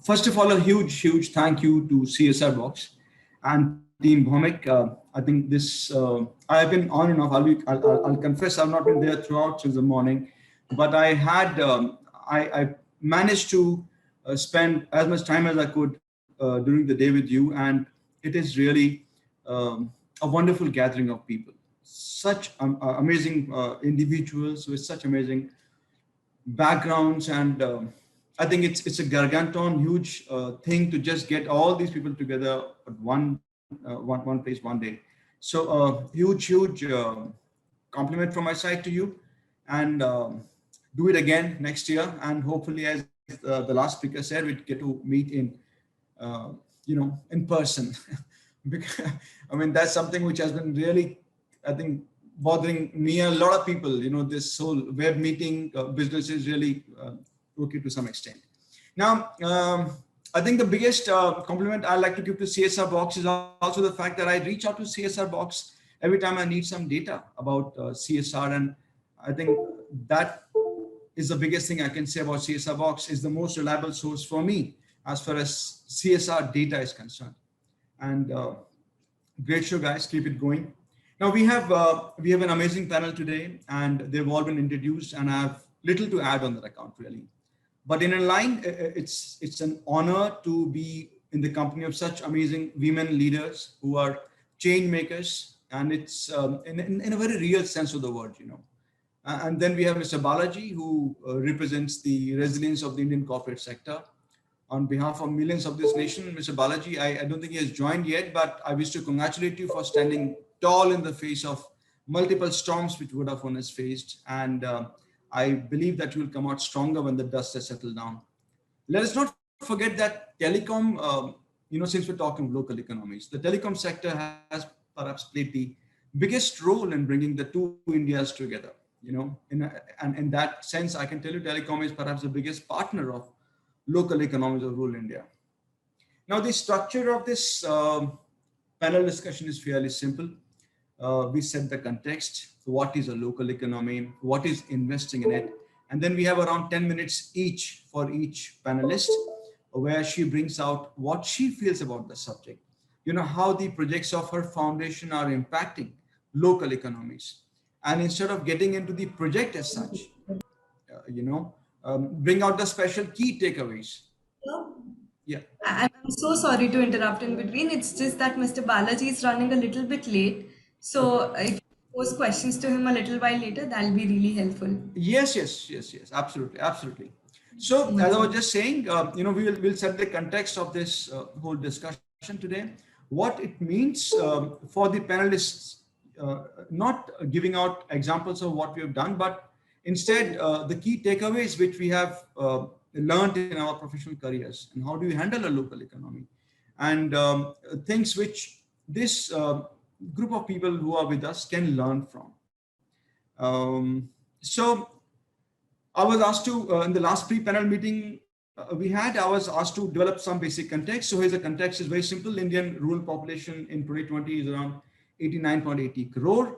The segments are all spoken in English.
First of all, a huge thank you to CSRBOX and Team Bhomik. I think this, I've been on and off. I'll confess, I've not been there throughout since the morning, but I had, I managed to spend as much time as I could during the day with you, and it is really a wonderful gathering of people. Such amazing individuals with such amazing backgrounds, and I think it's a gargantuan, huge thing to just get all these people together at one place one day. So huge compliment from my side to you, and do it again next year, and hopefully, as the last speaker said, we get to meet in in person. Because, I mean, that's something which has been really, I think, bothering me and a lot of people. This whole web meeting business is really okay to some extent. Now, I think the biggest compliment I like to give to CSRBOX is also the fact that I reach out to CSRBOX every time I need some data about CSR, and I think that is the biggest thing I can say about CSRBOX. Is the most reliable source for me as far as CSR data is concerned. And great show, guys. Keep it going. Now we have an amazing panel today, and they've all been introduced, and I have little to add on that account really. But in a line, it's an honor to be in the company of such amazing women leaders who are change makers, and it's in a very real sense of the word, And then we have Mr. Balalji, who represents the resilience of the Indian corporate sector. On behalf of millions of this nation, Mr. Balalji, I don't think he has joined yet, but I wish to congratulate you for standing tall in the face of multiple storms which Vodafone has faced. And I believe that you will come out stronger when the dust has settled down. Let us not forget that telecom, since we're talking local economies, the telecom sector has perhaps played the biggest role in bringing the two Indias together. And in that sense, I can tell you telecom is perhaps the biggest partner of local economies of rural India. Now, the structure of this panel discussion is fairly simple. We set the context. So what is a local economy? What is investing in it? And then we have around 10 minutes each for each panelist, where she brings out what she feels about the subject. How the projects of her foundation are impacting local economies. And instead of getting into the project as such, bring out the special key takeaways. Yeah. I'm so sorry to interrupt in between. It's just that Mr. Balaji is running a little bit late. So if you pose questions to him a little while later, that'll be really helpful. Yes. Absolutely. So as I was just saying, we'll set the context of this whole discussion today. What it means for the panelists, not giving out examples of what we have done, but instead the key takeaways which we have learned in our professional careers, and how do we handle a local economy, and things which this group of people who are with us can learn from. So I was asked to, in the last pre-panel meeting I was asked to develop some basic context. So here's the context. Is very simple. Indian rural population in 2020 is around 89.80 crore.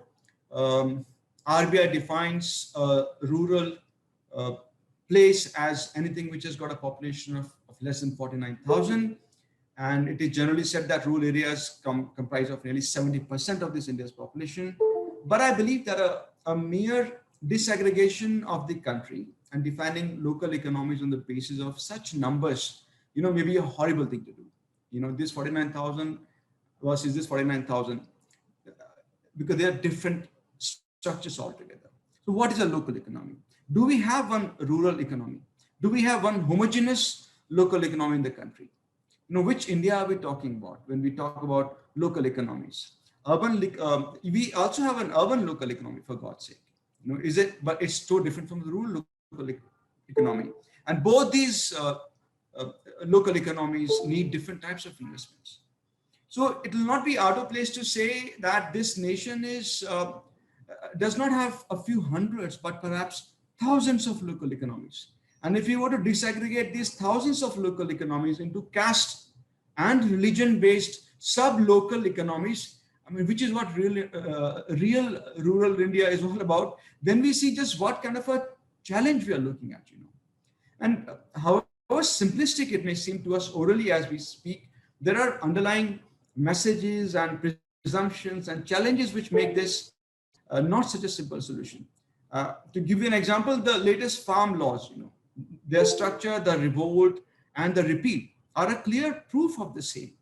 RBI defines rural place as anything which has got a population of less than 49,000. And it is generally said that rural areas comprise of nearly 70% of this India's population. But I believe that a mere disaggregation of the country and defining local economies on the basis of such numbers, may be a horrible thing to do. This 49,000 versus this 49,000, because they are different structures altogether. So what is a local economy? Do we have one rural economy? Do we have one homogeneous local economy in the country? Which India are we talking about when we talk about local economies? We also have an urban local economy, for God's sake. Is it? But it's so different from the rural local economy. And both these local economies need different types of investments. So it will not be out of place to say that this nation does not have a few hundreds, but perhaps thousands of local economies. And if you were to disaggregate these thousands of local economies into caste and religion-based sub-local economies, which is what real rural India is all about, then we see just what kind of a challenge we are looking at, And however simplistic it may seem to us orally as we speak, there are underlying messages and presumptions and challenges which make this not such a simple solution. To give you an example, the latest farm laws, their structure, the revolt, and the repeal are a clear proof of the same.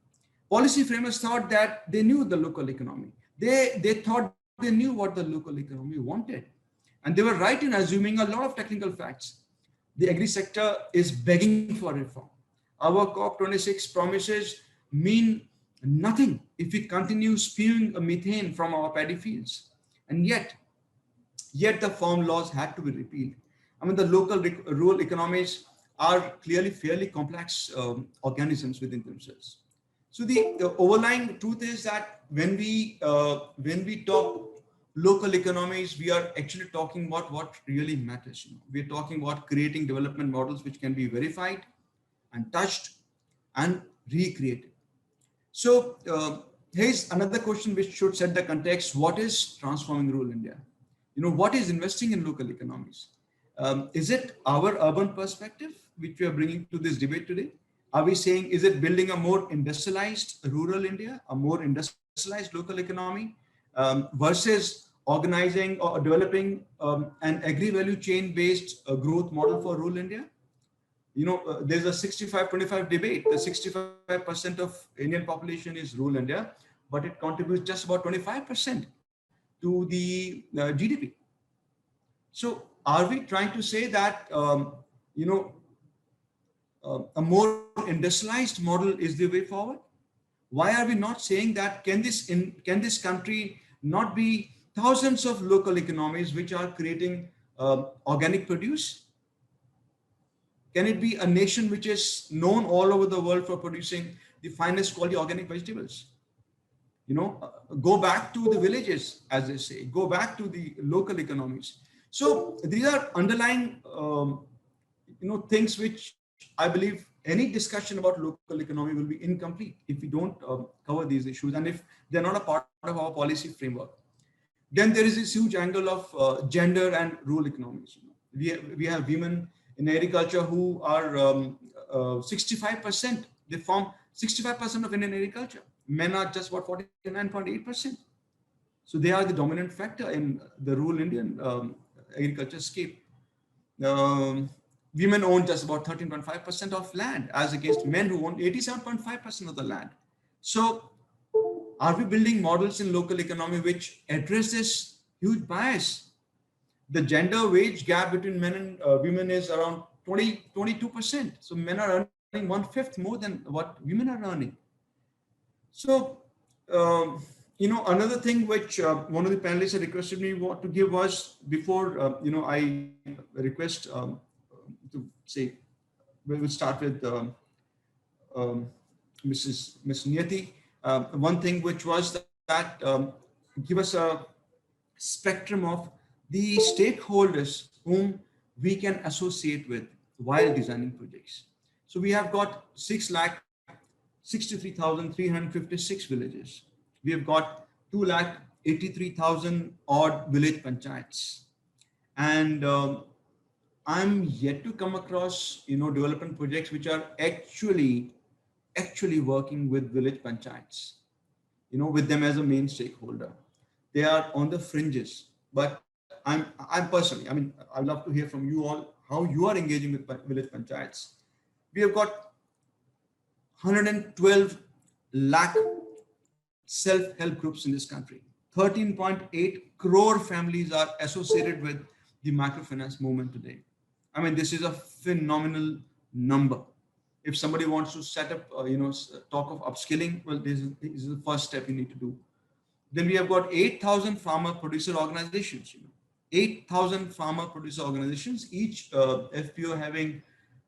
Policy framers thought that they knew the local economy. They thought they knew what the local economy wanted. And they were right in assuming a lot of technical facts. The agri sector is begging for reform. Our COP26 promises mean nothing if we continue spewing methane from our paddy fields. And yet the farm laws had to be repealed. I mean, the local rural economies are clearly fairly complex organisms within themselves. So the overlying truth is that when we talk local economies, we are actually talking about what really matters. We're talking about creating development models which can be verified and touched and recreated. So here's another question which should set the context. What is transforming rural India? What is investing in local economies? Is it our urban perspective which we are bringing to this debate today? Are we saying, is it building a more industrialized rural India, a more industrialized local economy, versus organizing or developing an agri-value chain based growth model for rural India? There's a 65-25 debate. The 65% of Indian population is rural India, but it contributes just about 25% to the GDP. So are we trying to say that, a more industrialized model is the way forward? Why are we not saying that can this country not be thousands of local economies which are creating organic produce? Can it be a nation which is known all over the world for producing the finest quality organic vegetables? Go back to the villages, as they say, go back to the local economies. So these are underlying, things which I believe any discussion about local economy will be incomplete if we don't cover these issues and if they're not a part of our policy framework. Then there is this huge angle of gender and rural economies. We have women in agriculture who are 65%. They form 65% of Indian agriculture. Men are just about 49.8%. So they are the dominant factor in the rural Indian agriculture scape. Women own just about 13.5% of land, as against men who own 87.5% of the land. So are we building models in local economy which address this huge bias? The gender wage gap between men and women is around 22%. So men are earning 1/5 more than what women are earning. So, another thing which one of the panelists had requested me to give was before, I request to say, we'll start with Miss Niyati. One thing which was that give us a spectrum of the stakeholders whom we can associate with while designing projects. So we have got 6,63,356 villages. We have got 2,83,000 odd village panchayats. And I'm yet to come across, development projects which are actually working with village panchayats, with them as a main stakeholder. They are on the fringes, but I'm personally, I'd love to hear from you all how you are engaging with village panchayats. We have got 112 lakh self-help groups in this country. 13.8 crore families are associated with the microfinance movement today. This is a phenomenal number. If somebody wants to set up, talk of upskilling, well, this is the first step you need to do. Then we have got 8,000 farmer producer organizations. 8,000 farmer producer organizations, each FPO having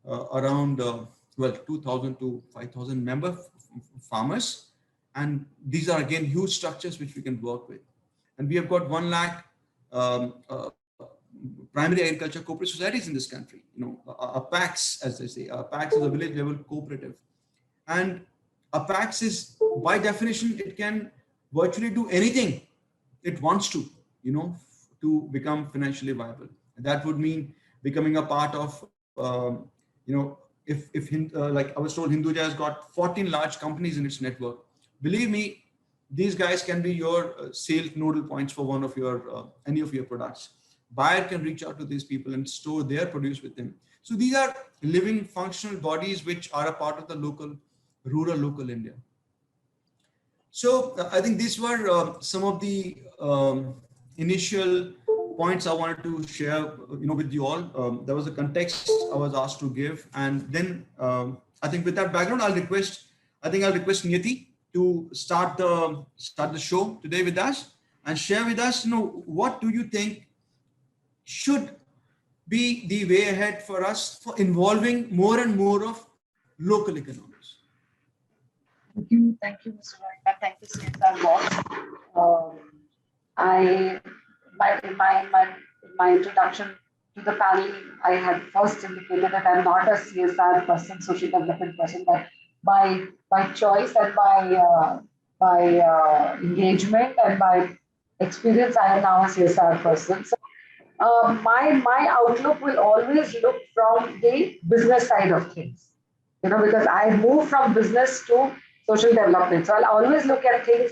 around 2,000 to 5,000 member farmers. And these are again huge structures which we can work with. And we have got 1 lakh primary agriculture cooperative societies in this country. A PAX, as they say, a PAX is a village level cooperative. And a PAX is, by definition, it can virtually do anything it wants to, to become financially viable. And that would mean becoming a part of, like I was told, Hinduja has got 14 large companies in its network. Believe me, these guys can be your sales nodal points for one of your any of your products. Buyer can reach out to these people and store their produce with them. So these are living functional bodies which are a part of the local India. So I think these were some of the initial points I wanted to share, with you all. There was a context I was asked to give, and then I think with that background, I'll request Niyati to start the show today with us and share with us, what do you think should be the way ahead for us for involving more and more of local economies. Thank you, Mr. Rohilla. Thank you, CSRBOX. I, my introduction to the panel, I had first indicated that I'm not a CSR person, social development person, but by choice and by engagement and by experience, I am now a CSR person. So my outlook will always look from the business side of things, because I moved from business to social development. So I'll always look at things,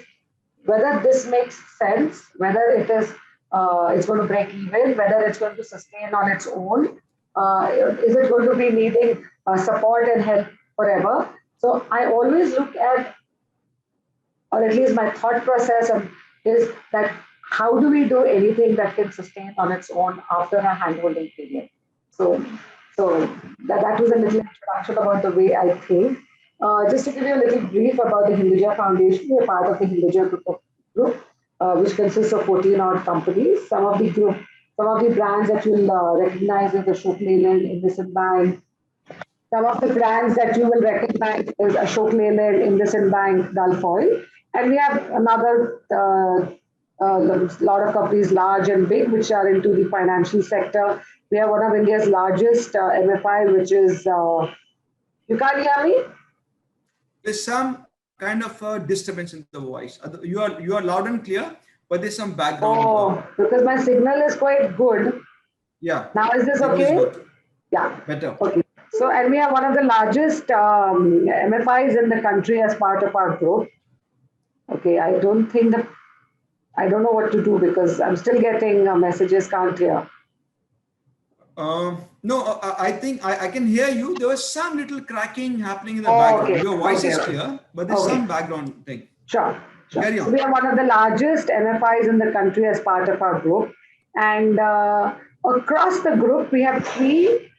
whether this makes sense, whether it is it's going to break even, whether it's going to sustain on its own, is it going to be needing support and help forever. So I always look at, or at least my thought process is that how do we do anything that can sustain on its own after a handholding period. So that was a little introduction about the way I think. Just to give you a little brief about the Hinduja Foundation, we are part of the Hinduja group, which consists of 14 odd companies. Some of the brands that you'll recognize is Ashok Leyland, IndusInd Bank. Some of the brands that you will recognize is Ashok Leyland, IndusInd Bank, Gulfoil. And we have another lot of companies, large and big, which are into the financial sector. We have one of India's largest MFI, which is, you can't hear me? There's some kind of disturbance in the voice. You are loud and clear, but there's some background. Oh, because my signal is quite good. Yeah. Now is this okay? Yeah. Better. Okay. So, and we have one of the largest MFIs in the country as part of our group. Okay, I don't know what to do because I'm still getting messages, can't hear. No, I think I can hear you. There was some little cracking happening in the background. Okay. Your voice is clear, but there's some background thing. Sure. Carry on. So we are one of the largest MFIs in the country as part of our group. And across the group, we have three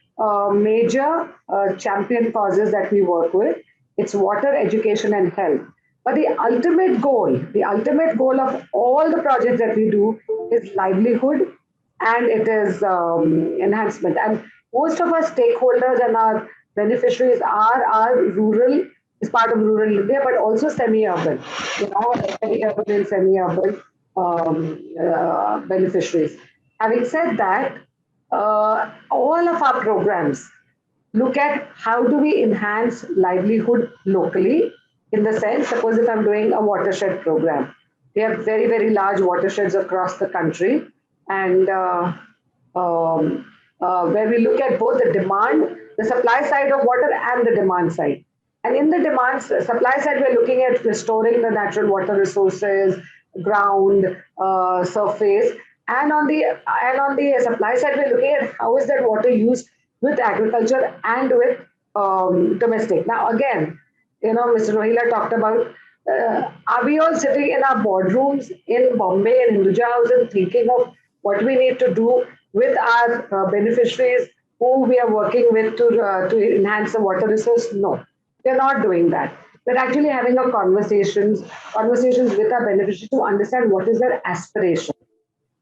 major champion causes that we work with. It's water, education, and health. But the ultimate goal of all the projects that we do is livelihood, and it is enhancement. And most of our stakeholders and our beneficiaries are rural, is part of rural India, but also semi-urban, semi-urban and semi-urban beneficiaries. Having said that, all of our programs look at how do we enhance livelihood locally, in the sense, suppose if I'm doing a watershed program, we have very, very large watersheds across the country, and where we look at both the demand, the supply side of water and the demand side. And in the supply side, we're looking at restoring the natural water resources, ground, surface, and on the supply side, we're looking at how is that water used with agriculture and with domestic. Now, again, Mr. Rohilla talked about, are we all sitting in our boardrooms in Bombay and Hinduja House and thinking of what we need to do with our beneficiaries who we are working with to enhance the water resource? No, we're not doing that. We're actually having conversations with our beneficiaries to understand what is their aspiration.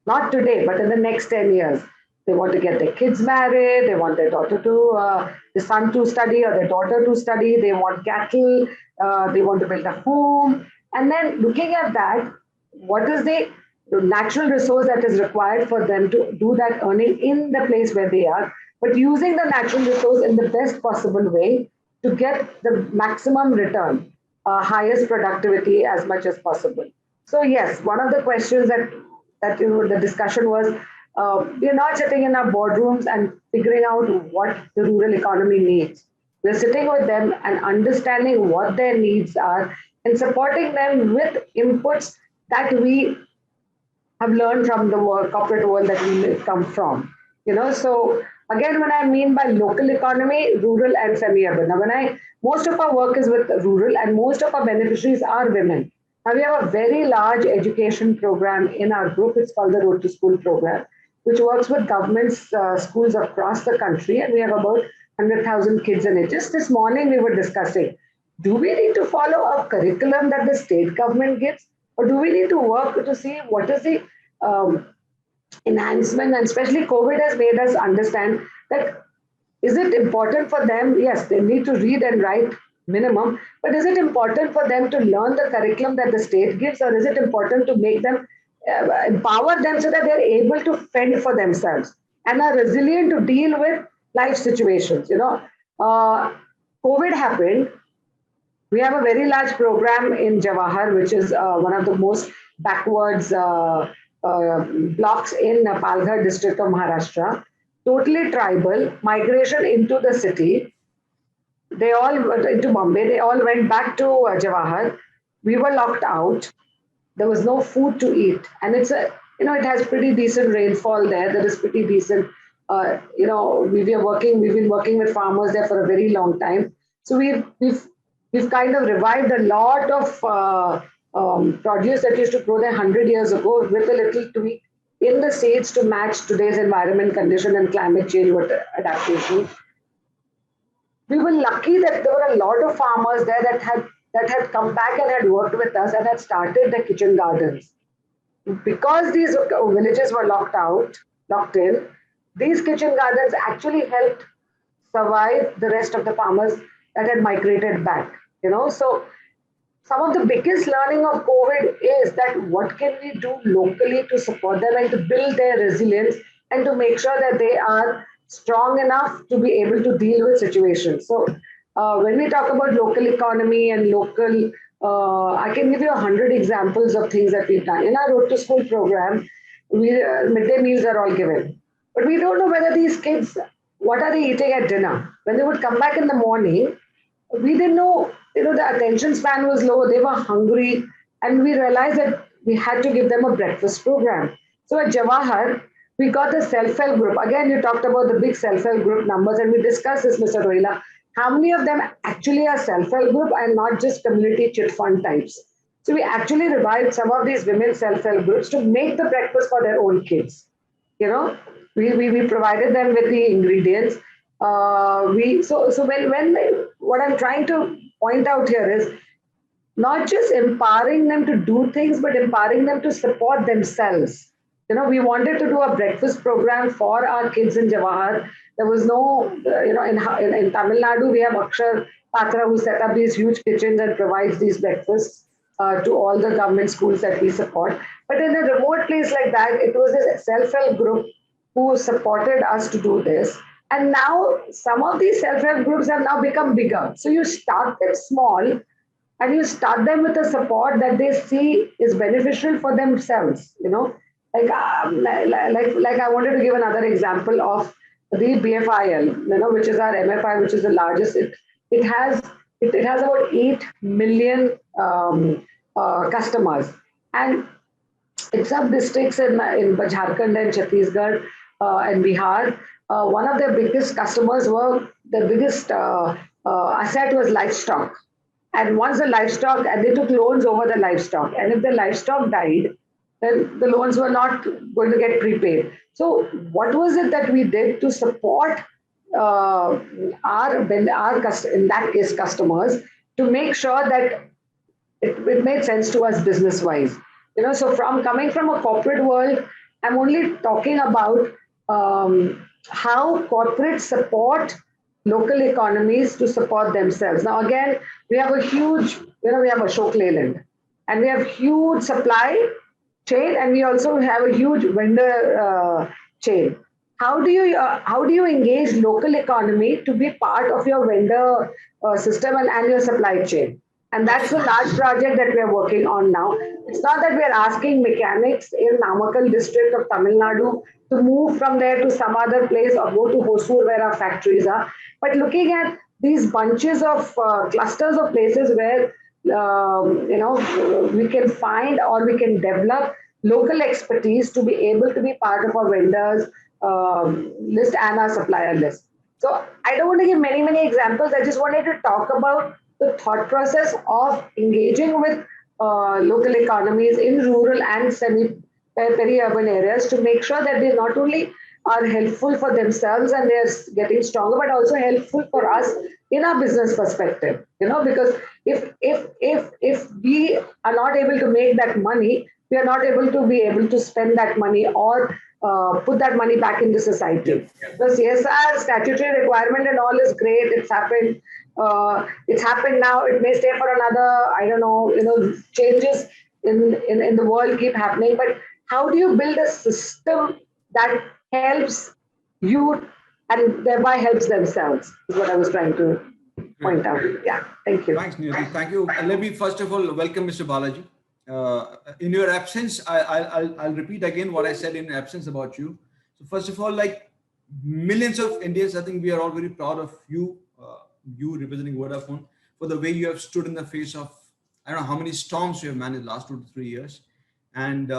Not today, but in the next 10 years. They want to get their kids married, they want their the son to study or their daughter to study, they want cattle, they want to build a home. And then looking at that, what is the natural resource that is required for them to do that earning in the place where they are, but using the natural resource in the best possible way to get the maximum return, highest productivity as much as possible. So yes, one of the questions that the discussion was, we're not sitting in our boardrooms and figuring out what the rural economy needs. We're sitting with them and understanding what their needs are and supporting them with inputs that we have learned from the corporate world that we come from. So again, when I mean by local economy, rural and semi-urban. Now, most of our work is with rural, and most of our beneficiaries are women. Now, we have a very large education program in our group. It's called the Road to School program, which works with government schools across the country, and we have about 100,000 kids in it. Just this morning, we were discussing, do we need to follow a curriculum that the state government gives, or do we need to work to see what is the um, enhancement? And especially COVID has made us understand that, is it important for them? Yes, they need to read and write minimum, but is it important for them to learn the curriculum that the state gives, or is it important to make them empower them so that they're able to fend for themselves and are resilient to deal with life situations? COVID happened. We have a very large program in Jawahar, which is one of the most backwards blocks in Palghar district of Maharashtra. Totally tribal, migration into the city. They all went into Bombay. They all went back to Jawahar. We were locked out. There was no food to eat, and it has pretty decent rainfall there. There is pretty decent. We've been working with farmers there for a very long time. So we've kind of revived a lot of produce that used to grow there 100 years ago with a little tweak in the seeds to match today's environment condition and climate change adaptation. We were lucky that there were a lot of farmers there that had come back and had worked with us and had started the kitchen gardens. Because these villages were locked in, these kitchen gardens actually helped survive the rest of the farmers that had migrated back. So some of the biggest learning of COVID is that what can we do locally to support them and to build their resilience and to make sure that they are strong enough to be able to deal with situations. So when we talk about local economy and local, I can give you 100 examples of things that we've done. In our Road to School program, midday meals are all given. But we don't know whether these kids, what are they eating at dinner? When they would come back in the morning, we didn't know, the attention span was low, they were hungry, and we realized that we had to give them a breakfast program. So at Jawahar, we got a self-help group. Again, you talked about the big self-help group numbers, and we discussed this, Mr. Rohilla. How many of them actually are self-help group and not just community chit fund types? So we actually revived some of these women self-help groups to make the breakfast for their own kids. We provided them with the ingredients. What I'm trying to point out here is not just empowering them to do things, but empowering them to support themselves. We wanted to do a breakfast program for our kids in Jawahar. There was no, in Tamil Nadu, we have Akshar Patra who set up these huge kitchens and provides these breakfasts to all the government schools that we support. But in a remote place like that, it was this self-help group who supported us to do this. And now some of these self-help groups have now become bigger. So you start them small and you start them with a support that they see is beneficial for themselves. Like I wanted to give another example of the BFIL, which is our MFI, which is the largest. It has about 8 million customers, and it's sub districts in Jharkhand and Chhattisgarh and Bihar. One of their biggest customers the biggest asset was livestock. And once the livestock, and they took loans over the livestock. And if the livestock died, then the loans were not going to get prepaid. So what was it that we did to support our in that case, customers, to make sure that it made sense to us business-wise? So coming from a corporate world, I'm only talking about how corporates support local economies to support themselves. Now, again, we have a huge, we have Ashok Leyland, and we have huge supply chain, and we also have a huge vendor chain. How do you engage local economy to be part of your vendor system and your supply chain? And that's a large project that we are working on now. It's not that we are asking mechanics in Namakkal district of Tamil Nadu to move from there to some other place or go to Hosur where our factories are, but looking at these bunches of clusters of places where we can find or we can develop local expertise to be able to be part of our vendors list and our supplier list. So I don't want to give many examples. I just wanted to talk about the thought process of engaging with local economies in rural and peri-urban areas to make sure that they not only are helpful for themselves and they're getting stronger, but also helpful for us in our business perspective. Because if we are not able to make that money, we are not able to spend that money or put that money back into society. The CSR statutory requirement and all is great. It's happened. It's happened now. It may stay for another. I don't know. Changes in the world keep happening. But how do you build a system that helps you and thereby helps themselves? Is what I was trying to point out. Yeah. Thank you. Thanks, Niyati. Thank you. Let me first of all welcome Mr. Balaji. In your absence, I'll repeat again what I said in absence about you. So first of all, like millions of Indians, I think we are all very proud of you, you representing Vodafone, for the way you have stood in the face of, I don't know how many storms you have managed last 2 to 3 years. And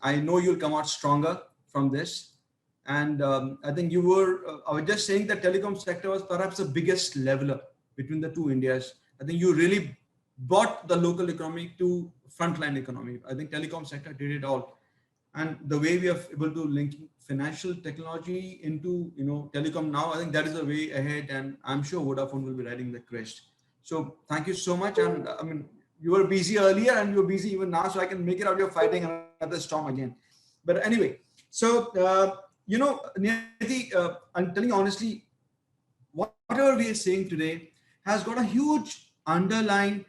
I know you'll come out stronger from this. And I think you were, I was just saying that telecom sector was perhaps the biggest leveler between the two Indias. I think you really brought the local economy to frontline economy. I think telecom sector did it all. And the way we are able to link financial technology into telecom now, I think that is the way ahead, and I'm sure Vodafone will be riding the crest. So thank you so much. And I mean, you were busy earlier and you're busy even now, so I can make it out you're fighting another storm again. But anyway, so Niyati, I'm telling you honestly, whatever we are saying today has got a huge underlying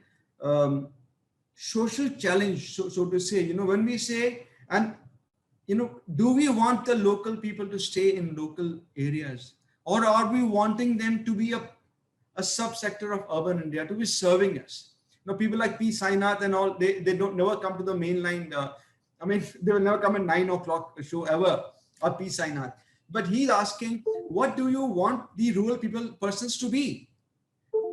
social challenge, so to say. When we say, and do we want the local people to stay in local areas, or are we wanting them to be a subsector of urban India, to be serving us? People like P. Sainath and all, they don't never come to the mainline. I mean, they will never come at 9 o'clock show ever, or P. Sainath. But he's asking, what do you want the rural persons to be?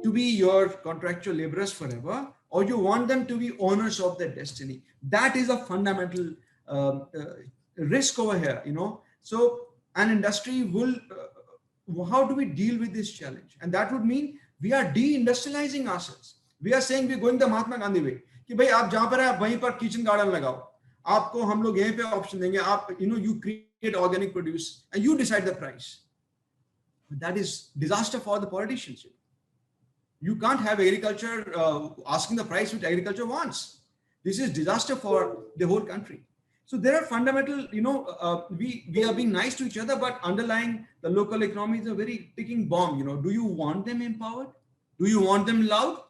To be your contractual laborers forever, or you want them to be owners of their destiny? That is a fundamental risk over here, So an industry will, how do we deal with this challenge? And that would mean we are de-industrializing ourselves. We are saying we're going the Mahatma Gandhi way. कि भाई आप जहां पर है आप वहीं पर kitchen garden लगाओ, आपको हम लोग यहीं पे ऑप्शन देंगे, आप you create organic produce and you decide the price. But that is disaster for the politicians. You can't have agriculture asking the price which agriculture wants. This is disaster for the whole country. So there are fundamental, we are being nice to each other, but underlying the local economy is a very ticking bomb. Do you want them empowered? Do you want them loud?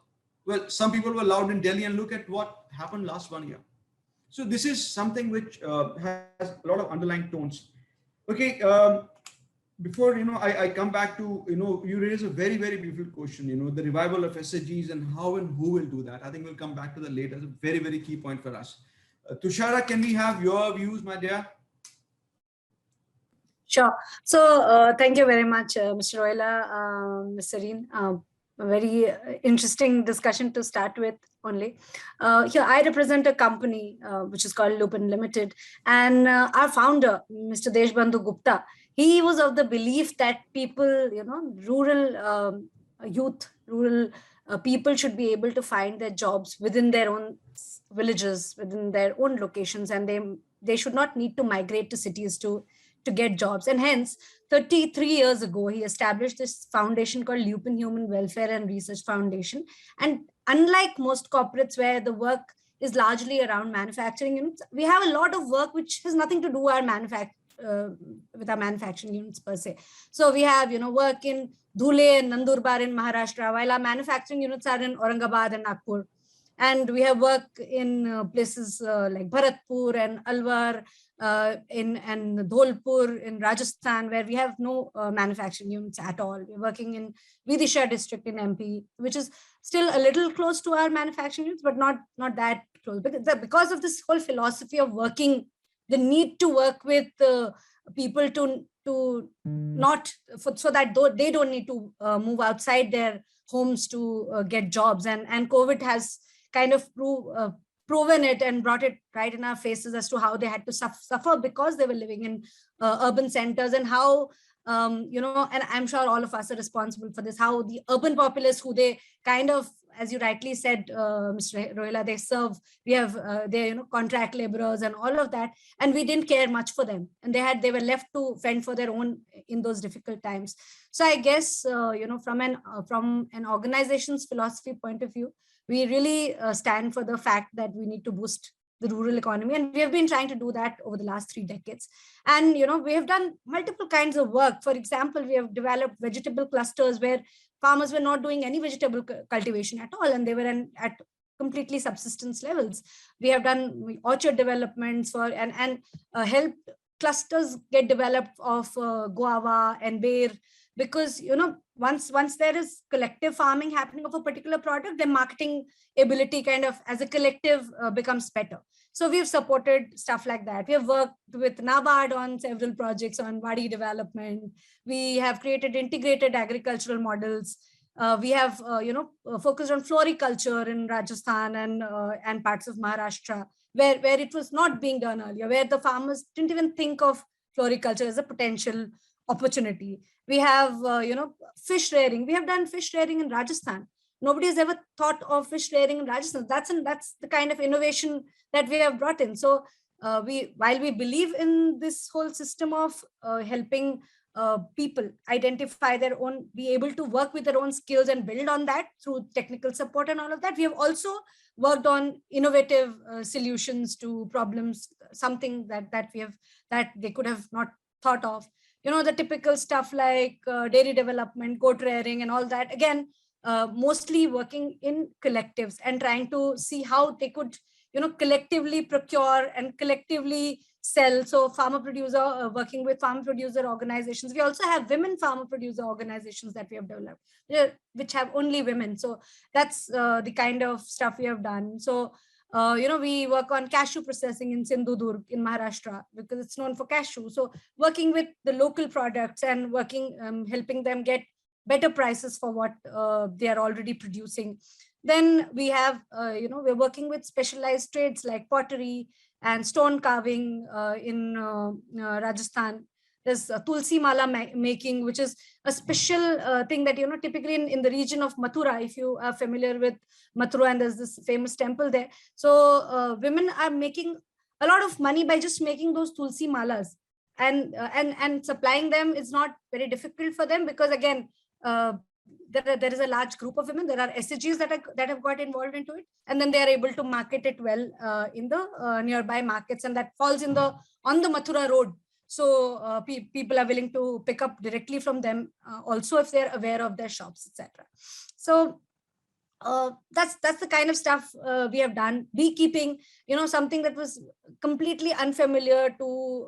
Well, some people were loud in Delhi, and look at what happened last 1 year. So this is something which has a lot of underlying tones. Okay, before I come back to you raise a very beautiful question. The revival of SHGs and how and who will do that. I think we'll come back to that later. It's a very key point for us. Tushara, can we have your views, my dear? Sure. So thank you very much, Mr. Rohilla, Ms. Sareen. A very interesting discussion to start with only. Here I represent a company which is called Lupin Limited, and our founder, Mr. Deshbandhu Gupta, he was of the belief that people, rural youth, rural people should be able to find their jobs within their own villages, within their own locations, and they should not need to migrate to cities to get jobs. And hence 33 years ago he established this foundation called Lupin Human Welfare and Research Foundation. And unlike most corporates where the work is largely around manufacturing units, we have a lot of work which has nothing to do with our manufacturing units per se. So we have work in Dhule and Nandurbar in Maharashtra, while our manufacturing units are in Aurangabad and Nagpur. And we have worked in places like Bharatpur and Alwar, and Dholpur in Rajasthan, where we have no manufacturing units at all. We're working in Vidisha district in MP, which is still a little close to our manufacturing units, but not that close. Because of this whole philosophy of working, the need to work with people to not so that they don't need to move outside their homes to get jobs, and COVID has kind of proven it and brought it right in our faces as to how they had to suffer because they were living in urban centers, and how and I'm sure all of us are responsible for this, how the urban populace, who they kind of, as you rightly said, Mr. Rohilla, they serve, we have they contract laborers and all of that, and we didn't care much for them, and they were left to fend for their own in those difficult times. So I guess from an organization's philosophy point of view, we really stand for the fact that we need to boost the rural economy, and we have been trying to do that over the last 3 decades. And we have done multiple kinds of work. For example, we have developed vegetable clusters where farmers were not doing any vegetable cultivation at all, and they were at completely subsistence levels. We have done orchard developments and helped clusters get developed of guava and bear, because once there is collective farming happening of a particular product, then marketing ability kind of as a collective becomes better. So we've supported stuff like that. We have worked with NABARD on several projects on Wadi development. We have created integrated agricultural models. We have focused on floriculture in Rajasthan and parts of Maharashtra, where it was not being done earlier, where the farmers didn't even think of floriculture as a potential opportunity. We have fish rearing. We have done fish rearing in Rajasthan. Nobody has ever thought of fish rearing in Rajasthan. That's the kind of innovation that we have brought in. So while we believe in this whole system of helping people identify their own, be able to work with their own skills and build on that through technical support and all of that, we have also worked on innovative solutions to problems, something that they could have not thought of. The typical stuff like dairy development, goat rearing and all that. Again, mostly working in collectives and trying to see how they could collectively procure and collectively sell. So farmer producer, working with farmer producer organizations. We also have women farmer producer organizations that we have developed, which have only women. So that's the kind of stuff we have done. So we work on cashew processing in Sindhudurg in Maharashtra, because it's known for cashew. So working with the local products and working, helping them get better prices for what they are already producing. Then we have, we're working with specialized trades like pottery and stone carving in Rajasthan. There's tulsi mala making, which is a special thing that, typically in the region of Mathura, if you are familiar with Mathura, and there's this famous temple there. So women are making a lot of money by just making those tulsi malas, and supplying them is not very difficult for them, because again, there is a large group of women. There are SHGs that have got involved into it, and then they are able to market it well in the nearby markets, and that falls on the Mathura road. So people are willing to pick up directly from them, also if they're aware of their shops, etc. So that's the kind of stuff we have done. Beekeeping, something that was completely unfamiliar to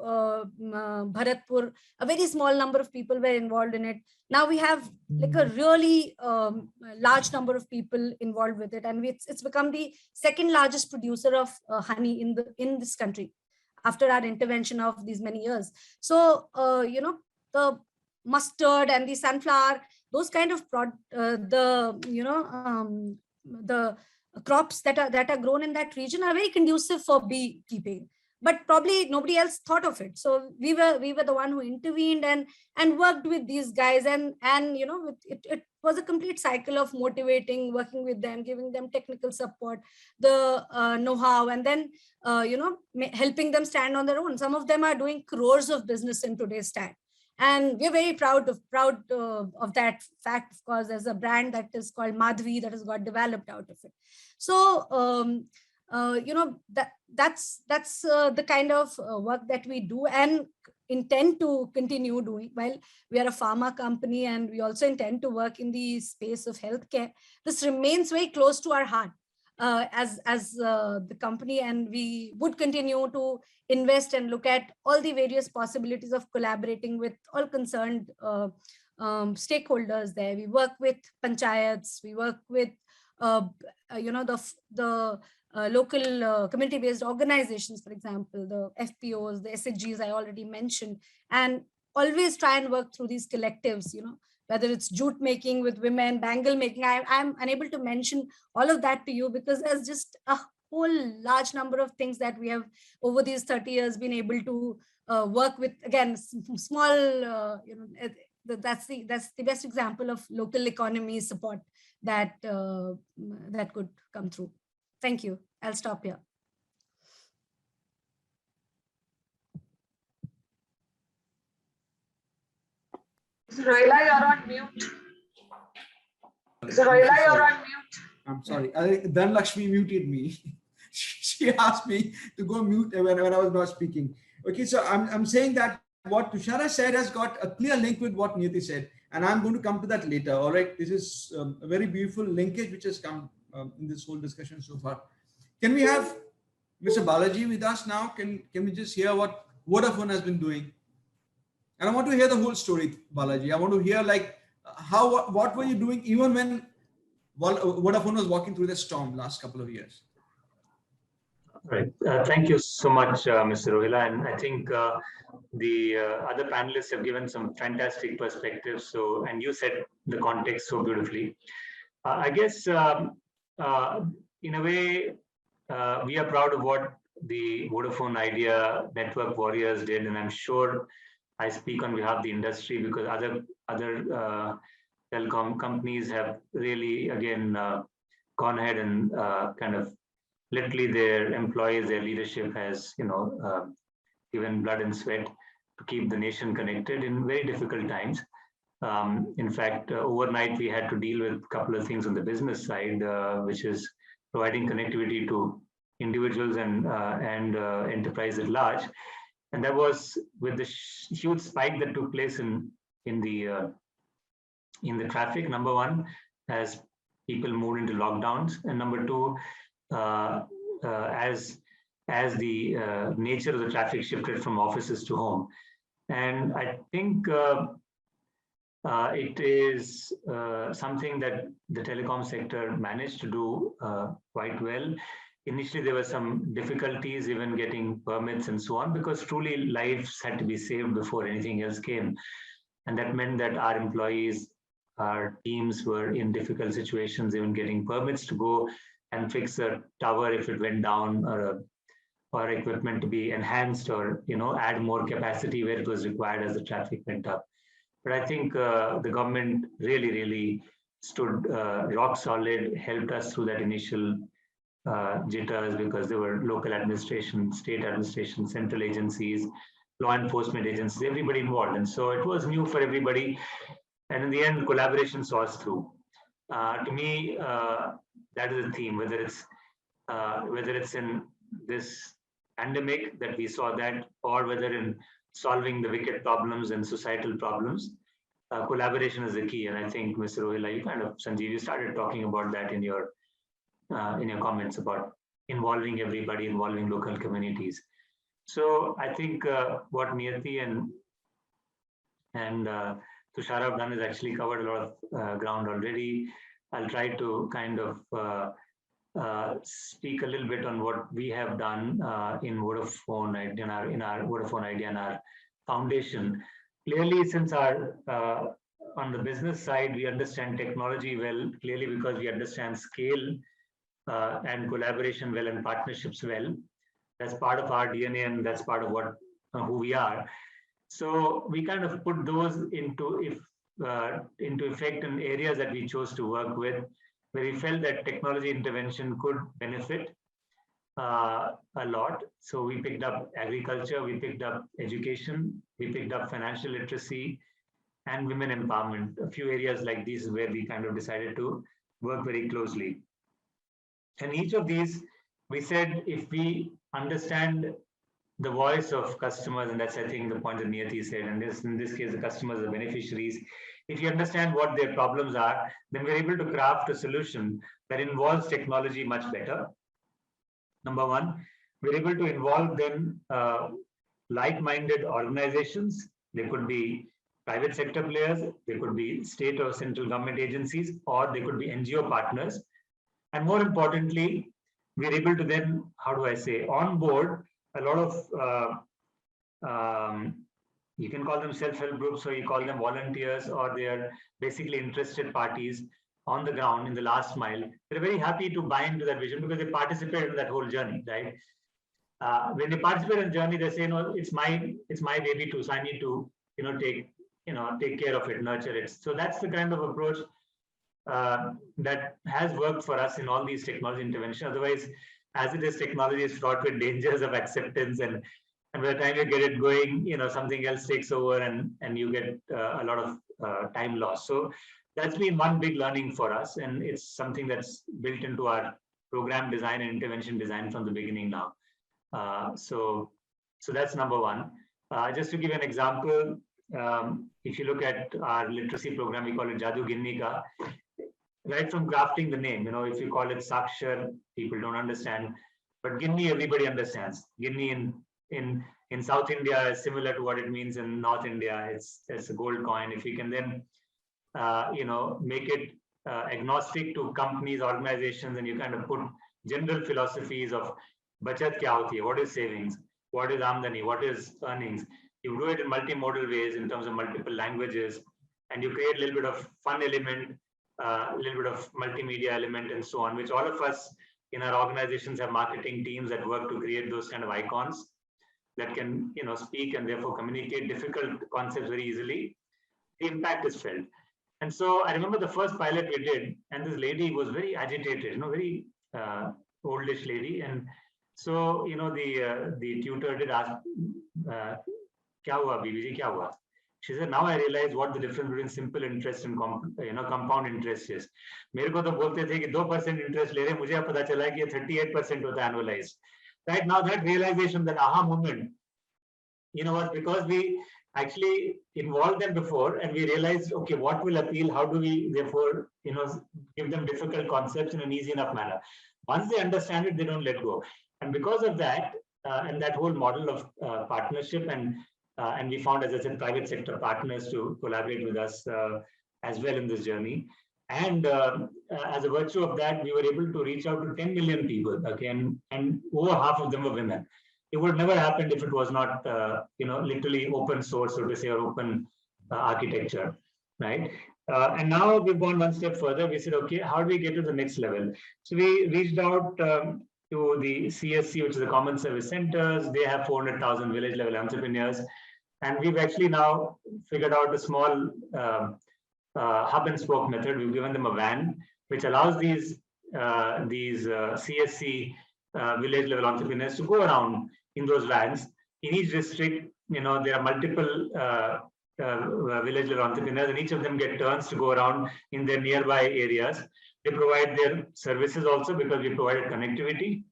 Bharatpur. A very small number of people were involved in it. Now we have like a really large number of people involved with it, and it's become the second largest producer of honey in this country after our intervention of these many years. So the mustard and the sunflower, those kind of the crops that are grown in that region are very conducive for beekeeping, but probably nobody else thought of it. So we were the one who intervened and worked with these guys, and it was a complete cycle of motivating, working with them, giving them technical support, the know-how, and then helping them stand on their own. Some of them are doing crores of business in today's time. And we're very proud of that fact. Of course, there's a brand that is called Madhvi that has got developed out of it. So, that's the kind of work that we do and intend to continue doing. While we are a pharma company and we also intend to work in the space of healthcare, this remains very close to our heart. as the company, and we would continue to invest and look at all the various possibilities of collaborating with all concerned stakeholders there. We work with panchayats, we work with the local community-based organizations, for example, the FPOs, the SHGs I already mentioned, and always try and work through these collectives, whether it's jute making with women, bangle making. I'm unable to mention all of that to you because there's just a whole large number of things that we have over these 30 years been able to work with. Again, small, that's the best example of local economy support that that could come through. Thank you. I'll stop here. Mr. Rohilla, you're on mute. Mr. Rohilla, you're on mute. I'm sorry. I think Dhanalaksmi muted me. She asked me to go mute when I was not speaking. Okay, so I'm saying that what Tushara said has got a clear link with what Niyati said, and I'm going to come to that later. All right, this is a very beautiful linkage which has come in this whole discussion so far. Can we have Mr. Balalji with us now? Can we just hear what Vodafone has been doing? And I want to hear the whole story, Balalji. I want to hear like what were you doing even when Vodafone was walking through the storm last couple of years? Right. Thank you so much, Mr. Rohilla. And I think the other panelists have given some fantastic perspectives. So, and you set the context so beautifully. I guess in a way, we are proud of what the Vodafone Idea Network Warriors did, and I'm sure I speak on behalf of the industry because other telecom companies have really again gone ahead and kind of literally their employees, their leadership has given blood and sweat to keep the nation connected in very difficult times. In fact, overnight we had to deal with a couple of things on the business side, which is providing connectivity to individuals and enterprise at large. And that was with the huge spike that took place in the traffic, number one, as people moved into lockdowns, and number two, as the nature of the traffic shifted from offices to home. And I think it is something that the telecom sector managed to do quite well. Initially, there were some difficulties even getting permits and so on, because truly lives had to be saved before anything else came. And that meant that our employees, our teams were in difficult situations, even getting permits to go and fix a tower if it went down, or equipment to be enhanced, or add more capacity where it was required as the traffic went up. But I think the government really stood rock solid, helped us through that initial jitters, because there were local administration, state administration, central agencies, law enforcement agencies, everybody involved. And so it was new for everybody. And in the end, collaboration saw us through. To me, that is a theme, whether it's in this pandemic that we saw that, or whether in solving the wicked problems and societal problems, collaboration is the key. And I think, Mr. Rohilla, you Sanjeev, you started talking about that in your comments about involving everybody, involving local communities. So I think what Niyati and Tushara have done is actually covered a lot of ground already. I'll try to kind of speak a little bit on what we have done in Vodafone, in our Vodafone Idea and our foundation. Clearly, since our on the business side, we understand technology well, clearly because we understand scale and collaboration well and partnerships well. That's part of our DNA and that's part of who we are. So we kind of put those into effect in areas that we chose to work with, where we felt that technology intervention could benefit a lot. So we picked up agriculture, we picked up education, we picked up financial literacy and women empowerment. A few areas like these is where we kind of decided to work very closely. And each of these, we said, if we understand the voice of customers, and that's, I think, the point that Niyati said, and in this case, the customers are beneficiaries. if you understand what their problems are, then we're able to craft a solution that involves technology much better. Number one, we're able to involve then like-minded organizations. They could be private sector players, they could be state or central government agencies, or they could be NGO partners. And more importantly, we're able to then, how do I say, onboard a lot of, you can call them self-help groups, or you call them volunteers, or they're basically interested parties on the ground in the last mile. They're very happy to buy into that vision because they participate in that whole journey, right? When they participate in the journey, they say, no, it's my baby too, so I need to, take care of it, nurture it. So that's the kind of approach that has worked for us in all these technology interventions. Otherwise, as it is, technology is fraught with dangers of acceptance, and by the time you get it going, something else takes over, and you get a lot of time loss. So that's been one big learning for us, and it's something that's built into our program design and intervention design from the beginning now. So that's number one. Just to give an example, if you look at our literacy program, we call it Jadu Ginni Ka. Right from crafting the name, if you call it Sakshar, people don't understand, but Ginni, everybody understands. Ginni in South India is similar to what it means in North India. It's a gold coin. If we can then, make it agnostic to companies, organizations, and you kind of put general philosophies of bachat kya hoti hai, what is savings, what is amdani, what is earnings. You do it in multimodal ways in terms of multiple languages, and you create a little bit of fun element, a little bit of multimedia element, and so on, which all of us in our organizations have marketing teams that work to create those kind of icons that can, speak and therefore communicate difficult concepts very easily. The impact is felt. And so I remember the first pilot we did, and this lady was very agitated, very oldish lady. And so, the tutor did ask, kya hua, Bibi ji, kya hua? She said, now I realize what the difference between simple interest and compound interest is. मेरे को तो बोलते थे कि 2% interest ले रहे, मुझे अब पता चला कि 38% होता है annualized. Right now, that realization, that aha moment, was because we actually involved them before, and we realized, okay, what will appeal? How do we therefore, give them difficult concepts in an easy enough manner? Once they understand it, they don't let go. And because of that, and that whole model of partnership, and we found, as I said, private sector partners to collaborate with us as well in this journey. And as a virtue of that, we were able to reach out to 10 million people, okay, and over half of them were women. It would never happen if it was not, literally open source, so to say, or open architecture, right? And now we've gone one step further. We said, okay, how do we get to the next level? So we reached out to the CSC, which is the Common Service Centers. They have 400,000 village level entrepreneurs. And we've actually now figured out a small hub and spoke method. We've given them a van, which allows these CSC village level entrepreneurs to go around in those vans. In each district, there are multiple village level entrepreneurs, and each of them get turns to go around in their nearby areas. They provide their services also because we provided connectivity.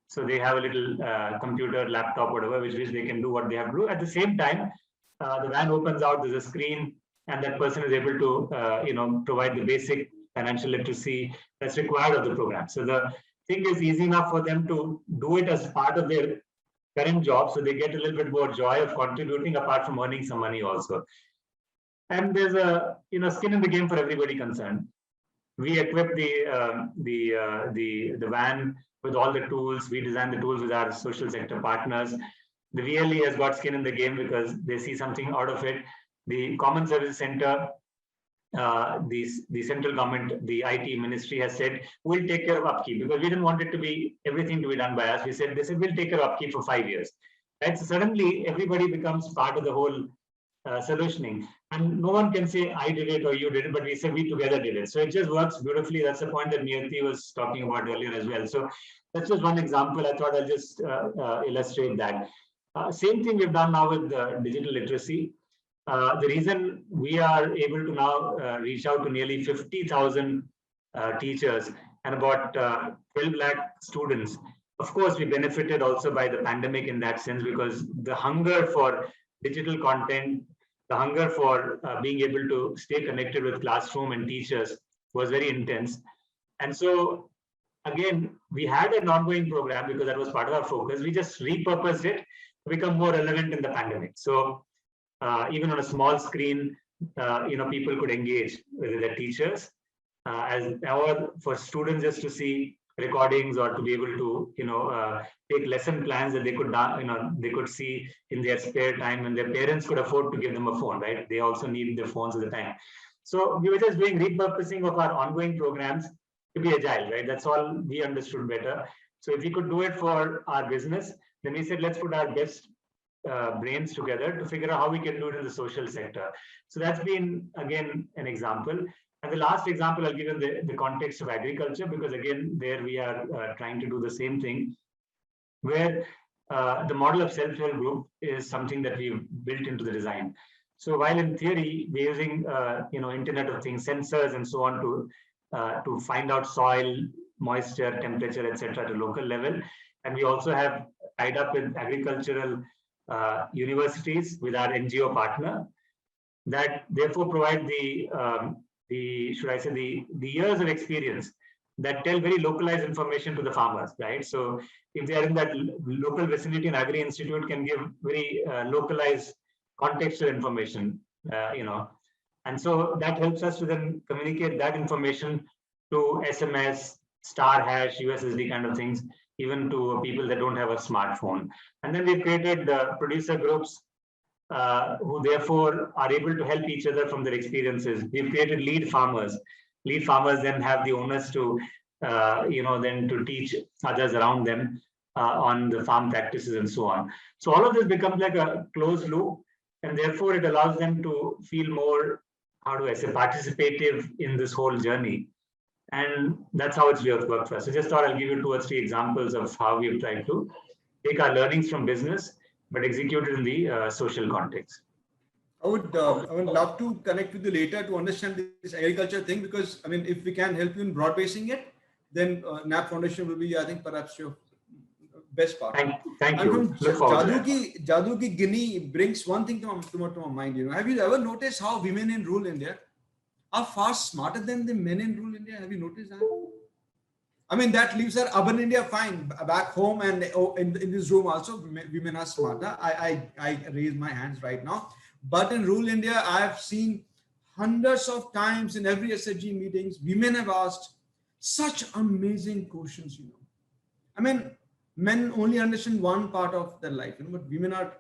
So they have a little computer, laptop, whatever, which they can do what they have to do. At the same time, the van opens out, there's a screen, and that person is able to, provide the basic financial literacy that's required of the program. So the thing is easy enough for them to do it as part of their current job, so they get a little bit more joy of contributing apart from earning some money also. And there's a skin in the game for everybody concerned. We equip the van with all the tools. We design the tools with our social sector partners. The VLE has got skin in the game because they see something out of it. The Common Service Center, the central government, the IT ministry has said, we'll take care of upkeep, because we didn't want it to be everything to be done by us. They said, we'll take care of upkeep for 5 years. Right? So suddenly everybody becomes part of the whole solutioning. And no one can say, I did it or you did it, but we said we together did it. So it just works beautifully. That's the point that Niyati was talking about earlier as well. So that's just one example. I thought I'll just illustrate that. Same thing we've done now with digital literacy. The reason we are able to now reach out to nearly 50,000 teachers and about 12 lakh students. Of course, we benefited also by the pandemic in that sense, because the hunger for digital content, the hunger for being able to stay connected with classroom and teachers was very intense. And so again, we had an ongoing program because that was part of our focus. We just repurposed it to become more relevant in the pandemic. So even on a small screen, people could engage with their teachers, or for students just to see recordings or to be able to, take lesson plans that they could, they could see in their spare time, and their parents could afford to give them a phone, right? They also need their phones at the time. So we were just doing repurposing of our ongoing programs to be agile, right? That's all we understood better. So if we could do it for our business, then we said, let's put our best brains together to figure out how we can do it in the social sector. So that's been, again, an example. And the last example I'll give in the context of agriculture, because again, there we are trying to do the same thing, where the model of self-help group is something that we've built into the design. So while in theory, we're using, Internet of Things, sensors and so on to find out soil, moisture, temperature, etc. at a local level. And we also have tied up with agricultural universities with our NGO partner that therefore provide the years of experience that tell very localized information to the farmers, right? So if they are in that local vicinity, an agri institute can give very localized contextual information, and so that helps us to then communicate that information to SMS, star hash, USSD kind of things, even to people that don't have a smartphone. And then we've created producer groups who therefore are able to help each other from their experiences. We've created lead farmers. Lead farmers then have the onus to, then to teach others around them on the farm practices and so on. So all of this becomes like a closed loop, and therefore it allows them to feel more, how do I say, participative in this whole journey. And that's how it's worked for us. So just thought I'll give you 2 or 3 examples of how we've tried to take our learnings from business, but execute it in the social context. I would love to connect with you later to understand this agriculture thing, because I mean, if we can help you in broad basing it, then NAB Foundation will be, I think, perhaps your best part. Thank you. Jadoo Ki Guinea brings one thing to my mind. Have you ever noticed how women in rural India are far smarter than the men in rural India? Have you noticed that? I mean, that leaves her urban India fine. Back home and in this room also, women are smarter. I raise my hands right now. But in rural India, I have seen hundreds of times in every SHG meetings, women have asked such amazing questions, I mean, men only understand one part of their life, but women are,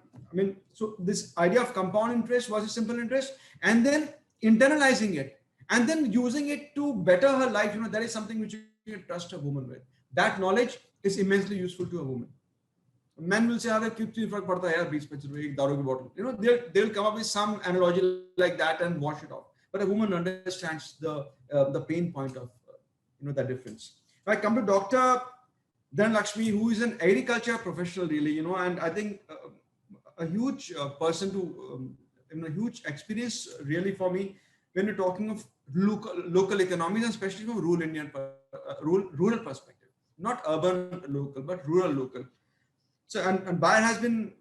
so this idea of compound interest was a simple interest, and then internalizing it, and then using it to better her life, that is something which you can trust a woman with. That knowledge is immensely useful to a woman. Men will say, bottle. They'll come up with some analogy like that and wash it off. But a woman understands the pain point of that difference. If I come to Dr. Dhanalaksmi, who is an agriculture professional, really, and I think a huge person to a huge experience really for me when we're talking of local economies, and especially from rural perspective, not urban local, but rural local. So, and Bayer has been,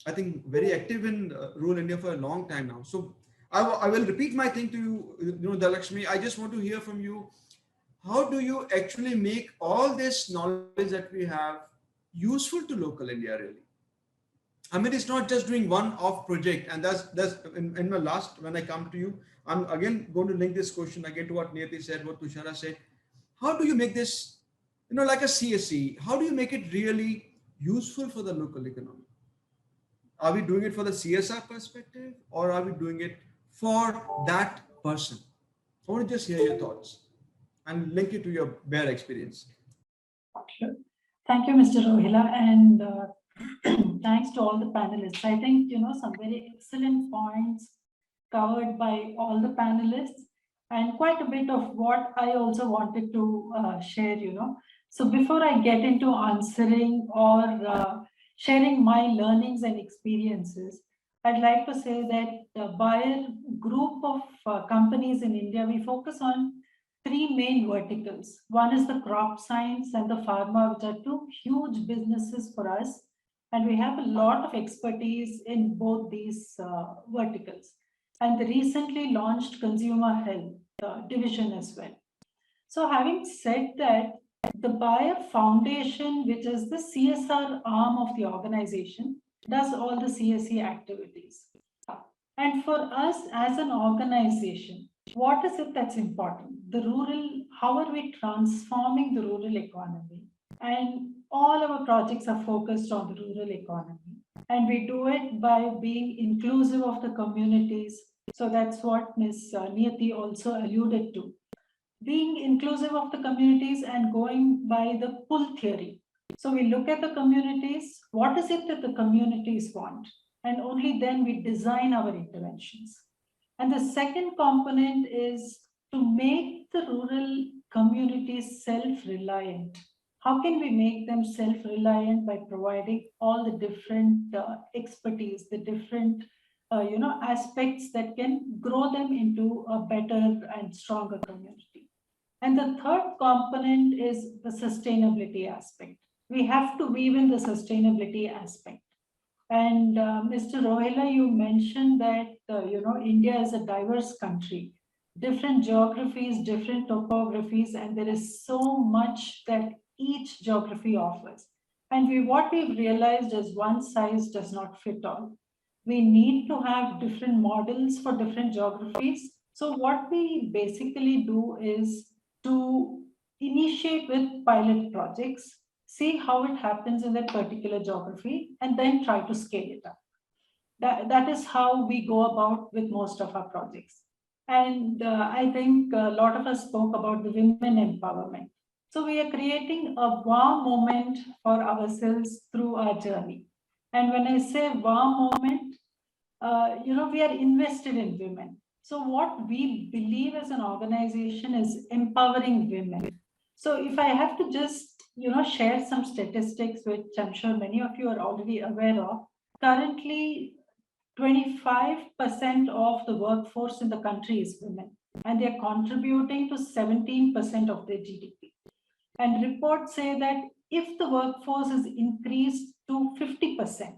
I think, very active in rural India for a long time now. So I will repeat my thing to you, Dhanalaksmi. I just want to hear from you. How do you actually make all this knowledge that we have useful to local India, really? I mean, it's not just doing one-off project. And that's in my last, when I come to you, I'm again going to link this question again to what Niyati said, what Tushara said. How do you make this, like a CSE? How do you make it really useful for the local economy? Are we doing it for the CSR perspective, or are we doing it for that person? I want to just hear your thoughts and link it to your Bayer experience. Sure. Thank you, Mr. Rohilla, and thanks to all the panelists. I think, some very excellent points covered by all the panelists, and quite a bit of what I also wanted to share, So before I get into answering or sharing my learnings and experiences, I'd like to say that the Bayer group of companies in India, we focus on 3 main verticals. One is the crop science and the pharma, which are 2 huge businesses for us. And we have a lot of expertise in both these verticals. and the recently launched consumer health division as well. So having said that, the Bayer Foundation, which is the CSR arm of the organization, does all the CSE activities. And for us as an organization, what is it that's important? The rural, how are we transforming the rural economy? And all our projects are focused on the rural economy. And we do it by being inclusive of the communities. So that's what Ms. Niyati also alluded to. Being inclusive of the communities and going by the pull theory. So we look at the communities, what is it that the communities want? And only then we design our interventions. And the second component is to make the rural communities self-reliant. How can we make them self-reliant by providing all the different expertise, the different aspects that can grow them into a better and stronger community. And the third component is the sustainability aspect. We have to weave in the sustainability aspect. And Mr. Rohilla, you mentioned that India is a diverse country, different geographies, different topographies, and there is so much that each geography offers. And what we've realized is one size does not fit all. We need to have different models for different geographies. So what we basically do is to initiate with pilot projects, see how it happens in that particular geography, and then try to scale it up. That is how we go about with most of our projects. And I think a lot of us spoke about the women empowerment. So we are creating a wow moment for ourselves through our journey. And when I say wow moment, we are invested in women. So what we believe as an organization is empowering women. So if I have to just share some statistics, which I'm sure many of you are already aware of, currently 25% of the workforce in the country is women, and they're contributing to 17% of their GDP. And reports say that if the workforce is increased to 50%,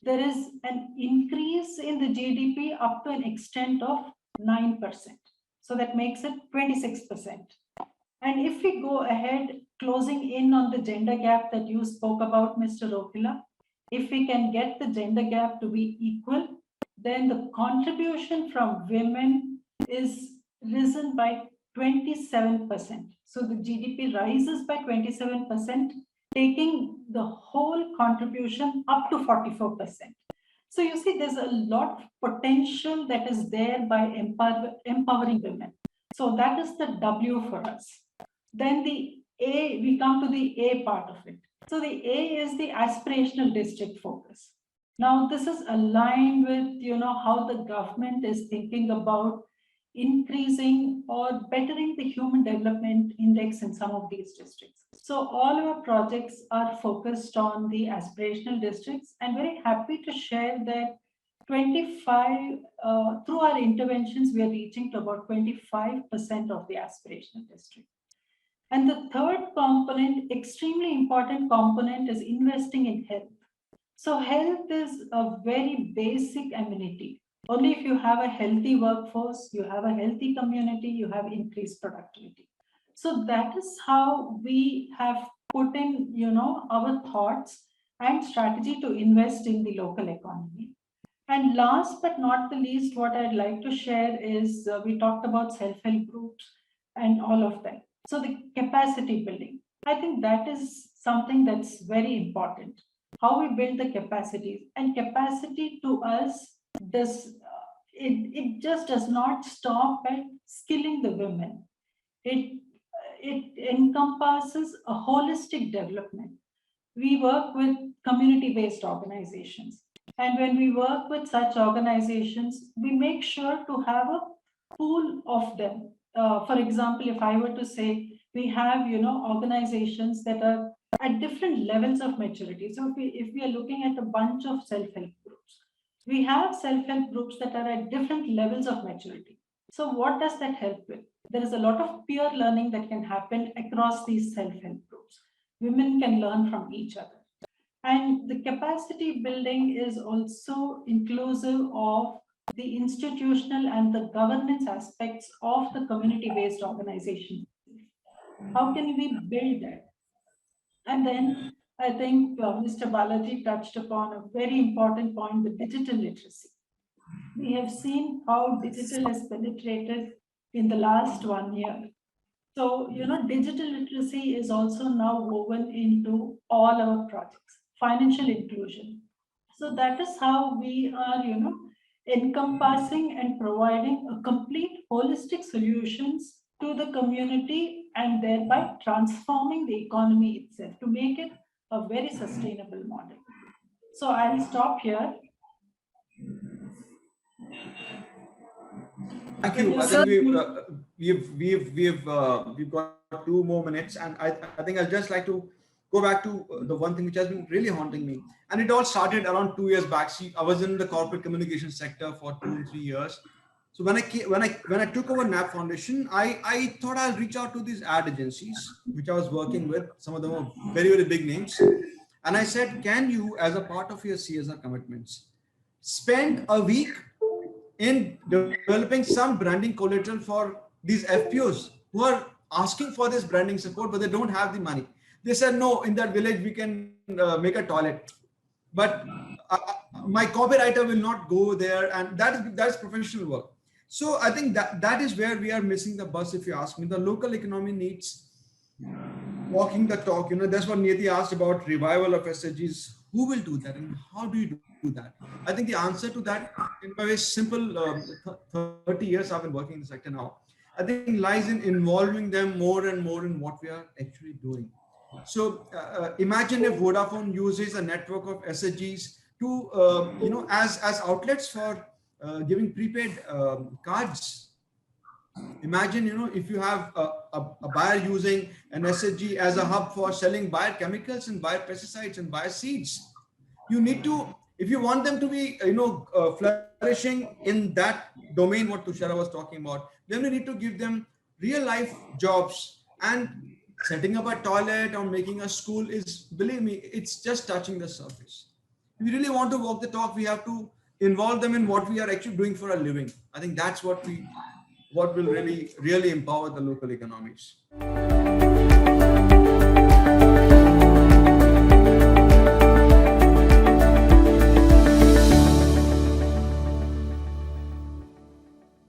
there is an increase in the GDP up to an extent of 9%. So that makes it 26%. And if we go ahead, closing in on the gender gap that you spoke about, Mr. Rohilla, if we can get the gender gap to be equal, then the contribution from women is risen by 27%. So the GDP rises by 27%, taking the whole contribution up to 44%. So you see, there's a lot of potential that is there by empowering women. So that is the W for us. Then the A, we come to the A part of it. So the A is the aspirational district focus. Now this is aligned with how the government is thinking about increasing or bettering the human development index in some of these districts. So all our projects are focused on the aspirational districts, and very happy to share that 25 through our interventions, we are reaching to about 25% of the aspirational district. And the third component, extremely important component, is investing in health. So health is a very basic amenity. Only if you have a healthy workforce, you have a healthy community, you have increased productivity. So that is how we have put in, our thoughts and strategy to invest in the local economy. And last but not the least, what I'd like to share is we talked about self-help groups and all of that. So the capacity building, I think that is something that's very important. How we build the capacities, and capacity to us it just does not stop at skilling the women. It encompasses a holistic development. We work with community-based organizations, and when we work with such organizations, we make sure to have a pool of them. For example, if I were to say, we have organizations that are at different levels of maturity. So if we are looking at a bunch of self-help groups, we have self-help groups that are at different levels of maturity. So what does that help with? There is a lot of peer learning that can happen across these self-help groups. Women can learn from each other. And the capacity building is also inclusive of the institutional and the governance aspects of the community-based organization. How can we build that? And then I think Mr. Balaji touched upon a very important point, the digital literacy. We have seen how digital has penetrated in the last 1 year. So, digital literacy is also now woven into all our projects, financial inclusion. So that is how we are, encompassing and providing a complete holistic solutions to the community and thereby transforming the economy itself to make it a very sustainable model. So I'll stop here. Thank you. I think we've got 2 more minutes, and I think I'd just like to go back to the one thing which has been really haunting me, and it all started around 2 years back. See, I was in the corporate communication sector for 2-3 years. So when I took over NAB Foundation, I thought I'll reach out to these ad agencies which I was working with. Some of them were very, very big names, and I said, can you, as a part of your CSR commitments, spend a week in developing some branding collateral for these FPOs who are asking for this branding support, but they don't have the money. They said, no, in that village, we can make a toilet, but my copywriter will not go there. And that is professional work. So I think that is where we are missing the bus. If you ask me, the local economy needs walking the talk. That's what Niyati asked about revival of SHGs. Who will do that, and how do you do that? I think the answer to that, in a very simple, 30 years I've been working in the sector now, I think lies in involving them more and more in what we are actually doing. So imagine if Vodafone uses a network of SHGs to, as outlets for giving prepaid cards. Imagine, if you have a buyer using an SHG as a hub for selling biochemicals and biopesticides and bioseeds. You need to, if you want them to be, flourishing in that domain, what Tushara was talking about, then we need to give them real life jobs. And setting up a toilet or making a school is, believe me, it's just touching the surface. If we really want to walk the talk, we have to involve them in what we are actually doing for a living. I think that's what will really empower the local economies.